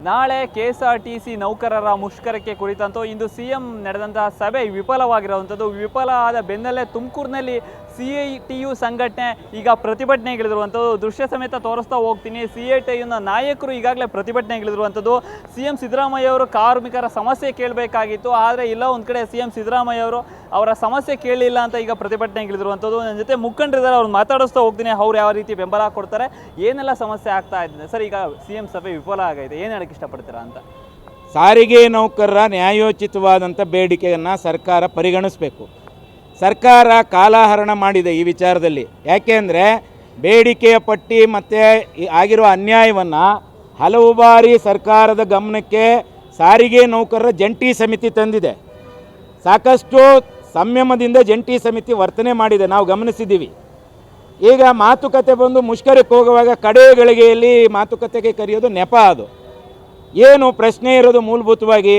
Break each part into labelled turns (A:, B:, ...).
A: ನಾಳೆ ಕೆಎಸ್ಆರ್ಟಿಸಿ ನೌಕರರ ಮುಷ್ಕರಕ್ಕೆ ಕುರಿತಂತೆ ಇಂದು ಸಿಎಂ ನಡೆದಂತಹ ಸಭೆ ವಿಫಲವಾಗಿರುವಂಥದ್ದು. ವಿಫಲ ಆದ ಬೆನ್ನಲ್ಲೇ ತುಮಕೂರಿನಲ್ಲಿ CITU ಸಂಘಟನೆ ಈಗ ಪ್ರತಿಭಟನೆಗಿಳಿದಿರುವಂಥದ್ದು. ದೃಶ್ಯ ಸಮೇತ ತೋರಿಸ್ತಾ ಹೋಗ್ತೀನಿ. CITUನ ನಾಯಕರು ಈಗಾಗಲೇ ಪ್ರತಿಭಟನೆಗಿಳಿದಿರುವಂಥದ್ದು. CM ಸಿದ್ದರಾಮಯ್ಯ ಅವರು ಕಾರ್ಮಿಕರ ಸಮಸ್ಯೆ ಕೇಳಬೇಕಾಗಿತ್ತು, ಆದರೆ ಇಲ್ಲ ಒಂದು ಕಡೆ CM ಸಿದ್ದರಾಮಯ್ಯ ಅವರು ಅವರ ಸಮಸ್ಯೆ ಕೇಳಲಿಲ್ಲ ಅಂತ ಈಗ ಪ್ರತಿಭಟನೆಗಿಳಿದಿರುವಂಥದ್ದು. ನನ್ನ ಜೊತೆ ಮುಖಂಡರಿದ್ದಾರೆ, ಅವ್ರು ಮಾತಾಡಿಸ್ತಾ ಹೋಗ್ತೀನಿ. ಅವ್ರು ಯಾವ ರೀತಿ ಬೆಂಬಲ ಕೊಡ್ತಾರೆ, ಏನೆಲ್ಲ ಸಮಸ್ಯೆ ಆಗ್ತಾ ಇದೆ ಸರ್. ಈಗ CM ಸಭೆ ವಿಫಲ ಆಗಿದೆ, ಏನು ಹೇಳಕ್ಕೆ ಇಷ್ಟಪಡ್ತೀರಾ ಅಂತ?
B: ಸಾರಿಗೆ ನೌಕರರ ನ್ಯಾಯೋಚಿತವಾದಂಥ ಬೇಡಿಕೆಯನ್ನು ಸರ್ಕಾರ ಪರಿಗಣಿಸಬೇಕು. ಸರ್ಕಾರ ಕಾಲಹರಣ ಮಾಡಿದೆ ಈ ವಿಚಾರದಲ್ಲಿ. ಯಾಕೆಂದರೆ ಬೇಡಿಕೆಯ ಪಟ್ಟಿ ಮತ್ತು ಆಗಿರೋ ಅನ್ಯಾಯವನ್ನು ಹಲವು ಬಾರಿ ಸರ್ಕಾರದ ಗಮನಕ್ಕೆ ಸಾರಿಗೆ ನೌಕರರ ಜಂಟಿ ಸಮಿತಿ ತಂದಿದೆ. ಸಾಕಷ್ಟು ಸಂಯಮದಿಂದ ಜಂಟಿ ಸಮಿತಿ ವರ್ತನೆ ಮಾಡಿದೆ, ನಾವು ಗಮನಿಸಿದ್ದೀವಿ. ಈಗ ಮಾತುಕತೆ ಬಂದು ಮುಷ್ಕರಕ್ಕೆ ಹೋಗುವಾಗ ಕಡೆ ಗಳಿಗೆಯಲ್ಲಿ ಮಾತುಕತೆಗೆ ಕರೆಯೋದು ನೆಪ. ಅದು ಏನು ಪ್ರಶ್ನೆ ಇರೋದು ಮೂಲಭೂತವಾಗಿ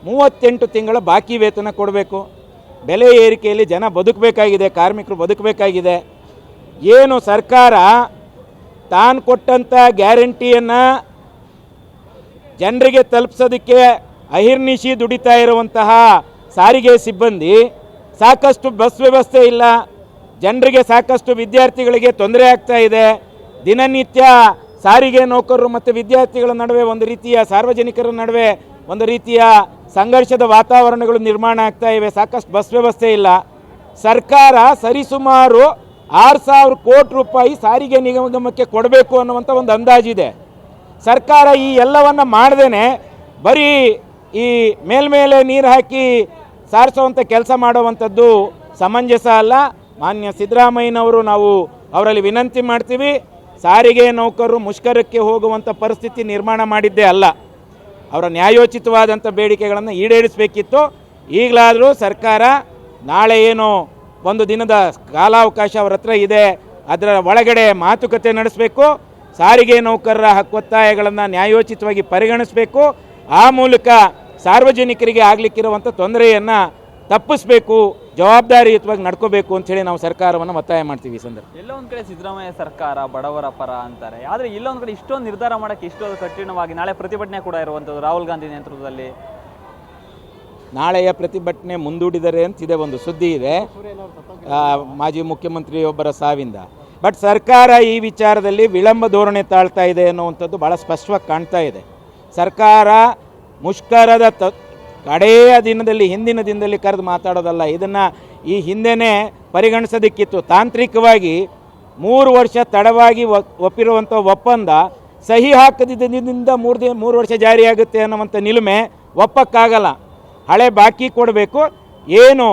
B: 38 ತಿಂಗಳ ಬಾಕಿ ವೇತನ ಕೊಡಬೇಕು. ಬೆಲೆ ಏರಿಕೆಯಲ್ಲಿ ಜನ ಬದುಕಬೇಕಾಗಿದೆ, ಕಾರ್ಮಿಕರು ಬದುಕಬೇಕಾಗಿದೆ. ಏನು ಸರ್ಕಾರ ತಾನು ಕೊಟ್ಟಂಥ ಗ್ಯಾರಂಟಿಯನ್ನು ಜನರಿಗೆ ತಲುಪಿಸೋದಕ್ಕೆ ಅಹಿರ್ನಿಶಿ ದುಡಿತಾ ಇರುವಂತಹ ಸಾರಿಗೆ ಸಿಬ್ಬಂದಿ, ಸಾಕಷ್ಟು ಬಸ್ ವ್ಯವಸ್ಥೆ ಇಲ್ಲ, ಜನರಿಗೆ ಸಾಕಷ್ಟು ವಿದ್ಯಾರ್ಥಿಗಳಿಗೆ ತೊಂದರೆ ಆಗ್ತಾ ಇದೆ. ದಿನನಿತ್ಯ ಸಾರಿಗೆ ನೌಕರರು ಮತ್ತು ವಿದ್ಯಾರ್ಥಿಗಳ ನಡುವೆ ಒಂದು ರೀತಿಯ ಸಾರ್ವಜನಿಕರ ನಡುವೆ ಒಂದು ರೀತಿಯ ಸಂಘರ್ಷದ ವಾತಾವರಣಗಳು ನಿರ್ಮಾಣ ಆಗ್ತಾ ಇವೆ. ಸಾಕಷ್ಟು ಬಸ್ ವ್ಯವಸ್ಥೆ ಇಲ್ಲ. ಸರ್ಕಾರ ಸರಿಸುಮಾರು 6,000 ಕೋಟಿ ರೂಪಾಯಿ ಸಾರಿಗೆ ನಿಗಮಕ್ಕೆ ಕೊಡಬೇಕು ಅನ್ನುವಂಥ ಒಂದು ಅಂದಾಜಿದೆ. ಸರ್ಕಾರ ಈ ಎಲ್ಲವನ್ನು ಮಾಡ್ದೇನೆ ಬರೀ ಈ ಮೇಲ್ಮೇಲೆ ನೀರು ಹಾಕಿ ಸಾರಿಸುವಂಥ ಕೆಲಸ ಮಾಡುವಂಥದ್ದು ಸಮಂಜಸ ಅಲ್ಲ. ಮಾನ್ಯ ಸಿದ್ದರಾಮಯ್ಯನವರು ನಾವು ಅವರಲ್ಲಿ ವಿನಂತಿ ಮಾಡ್ತೀವಿ, ಸಾರಿಗೆ ನೌಕರರು ಮುಷ್ಕರಕ್ಕೆ ಹೋಗುವಂಥ ಪರಿಸ್ಥಿತಿ ನಿರ್ಮಾಣ ಮಾಡಿದ್ದೇ ಅಲ್ಲ. ಅವರ ನ್ಯಾಯೋಚಿತವಾದಂಥ ಬೇಡಿಕೆಗಳನ್ನು ಈಡೇರಿಸಬೇಕಿತ್ತು. ಈಗಲಾದರೂ ಸರ್ಕಾರ ನಾಳೆ ಏನು ಒಂದು ದಿನದ ಕಾಲಾವಕಾಶ ಅವರ ಹತ್ರ ಇದೆ, ಅದರ ಒಳಗಡೆ ಮಾತುಕತೆ ನಡೆಸಬೇಕು. ಸಾರಿಗೆ ನೌಕರರ ಹಕ್ಕೊತ್ತಾಯಗಳನ್ನು ನ್ಯಾಯೋಚಿತವಾಗಿ ಪರಿಗಣಿಸಬೇಕು. ಆ ಮೂಲಕ ಸಾರ್ವಜನಿಕರಿಗೆ ಆಗಲಿಕ್ಕಿರುವಂಥ ತೊಂದರೆಯನ್ನು ತಪ್ಪಿಸಬೇಕು, ಜವಾಬ್ದಾರಿಯುತವಾಗಿ ನಡ್ಕೋಬೇಕು ಅಂಥೇಳಿ ನಾವು ಸರ್ಕಾರವನ್ನು ಒತ್ತಾಯ ಮಾಡ್ತೀವಿ. ಈ ಸಂದರ್ಭ
A: ಎಲ್ಲ ಒಂದು ಕಡೆ ಸಿದ್ದರಾಮಯ್ಯ ಸರ್ಕಾರ ಬಡವರ ಪರ ಅಂತಾರೆ, ಆದರೆ ಇಲ್ಲೊಂದು ಕಡೆ ಇಷ್ಟೊಂದು ನಿರ್ಧಾರ ಮಾಡೋಕ್ಕೆ ಇಷ್ಟೊಂದು ಕಠಿಣವಾಗಿ ನಾಳೆ ಪ್ರತಿಭಟನೆ ಕೂಡ ಇರುವಂಥದ್ದು ರಾಹುಲ್ ಗಾಂಧಿ ನೇತೃತ್ವದಲ್ಲಿ.
B: ನಾಳೆಯ ಪ್ರತಿಭಟನೆ ಮುಂದೂಡಿದರೆ ಅಂತಿದೆ, ಒಂದು ಸುದ್ದಿ ಇದೆ ಮಾಜಿ ಮುಖ್ಯಮಂತ್ರಿಯೊಬ್ಬರ ಸಾವಿಂದ. ಬಟ್ ಸರ್ಕಾರ ಈ ವಿಚಾರದಲ್ಲಿ ವಿಳಂಬ ಧೋರಣೆ ತಾಳ್ತಾ ಇದೆ ಅನ್ನುವಂಥದ್ದು ಭಾಳ ಸ್ಪಷ್ಟವಾಗಿ ಕಾಣ್ತಾ ಇದೆ. ಸರ್ಕಾರ ಮುಷ್ಕರದ ಕಡೆಯ ದಿನದಲ್ಲಿ, ಹಿಂದಿನ ದಿನದಲ್ಲಿ ಕರೆದು ಮಾತಾಡೋದಲ್ಲ. ಇದನ್ನು ಈ ಹಿಂದೆನೇ ಪರಿಗಣಿಸೋದಕ್ಕಿತ್ತು. ತಾಂತ್ರಿಕವಾಗಿ 3 ವರ್ಷ ತಡವಾಗಿ ಒಪ್ಪಿರುವಂಥ ಒಪ್ಪಂದ ಸಹಿ ಹಾಕದಿದ್ದರಿಂದ 3 ವರ್ಷ ಜಾರಿಯಾಗುತ್ತೆ ಅನ್ನುವಂಥ ನಿಲುಮೆ ಒಪ್ಪಕ್ಕಾಗಲ್ಲ. ಹಳೆ ಬಾಕಿ ಕೊಡಬೇಕು. ಏನು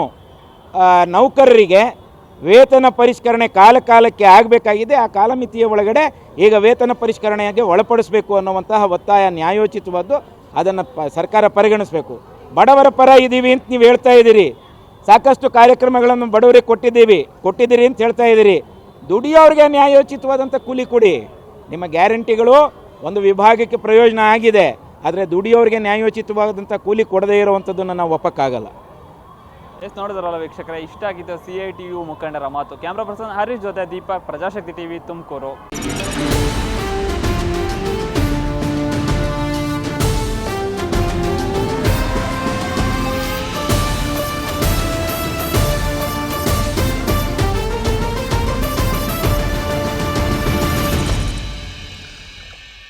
B: ನೌಕರರಿಗೆ ವೇತನ ಪರಿಷ್ಕರಣೆ ಕಾಲಕ್ಕೆ ಆಗಬೇಕಾಗಿದೆ, ಆ ಕಾಲಮಿತಿಯ ಒಳಗಡೆ ಈಗ ವೇತನ ಪರಿಷ್ಕರಣೆಗೆ ಒಳಪಡಿಸಬೇಕು ಅನ್ನುವಂತಹ ಒತ್ತಾಯ ನ್ಯಾಯೋಚಿತವಾದ್ದು. ಅದನ್ನು ಸರ್ಕಾರ ಪರಿಗಣಿಸಬೇಕು. ಬಡವರ ಪರ ಇದ್ದೀವಿ ಅಂತ ನೀವು ಹೇಳ್ತಾ ಇದ್ದೀರಿ, ಸಾಕಷ್ಟು ಕಾರ್ಯಕ್ರಮಗಳನ್ನು ಬಡವರಿಗೆ ಕೊಟ್ಟಿದ್ದೀರಿ ಅಂತ ಹೇಳ್ತಾ ಇದ್ದೀರಿ. ದುಡಿಯೋರಿಗೆ ನ್ಯಾಯೋಚಿತವಾದಂಥ ಕೂಲಿ ಕೊಡಿ. ನಿಮ್ಮ ಗ್ಯಾರಂಟಿಗಳು ಒಂದು ವಿಭಾಗಕ್ಕೆ ಪ್ರಯೋಜನ ಆಗಿದೆ, ಆದರೆ ದುಡಿಯೋರಿಗೆ ನ್ಯಾಯೋಚಿತವಾದಂಥ ಕೂಲಿ ಕೊಡದೇ ಇರುವಂಥದ್ದನ್ನು ನಾವು ಒಪ್ಪಕ್ಕಾಗಲ್ಲ.
A: ನೋಡಿದ್ರಲ್ಲ ವೀಕ್ಷಕರೇ, ಇಷ್ಟ ಆಗಿತ್ತು CITU ಮುಖಂಡರ ಮಾತು. ಕ್ಯಾಮ್ರಾ ಪರ್ಸನ್ ಹರೀಶ್ ಜೊತೆ ದೀಪಕ್, ಪ್ರಜಾಶಕ್ತಿ TV, ತುಮಕೂರು.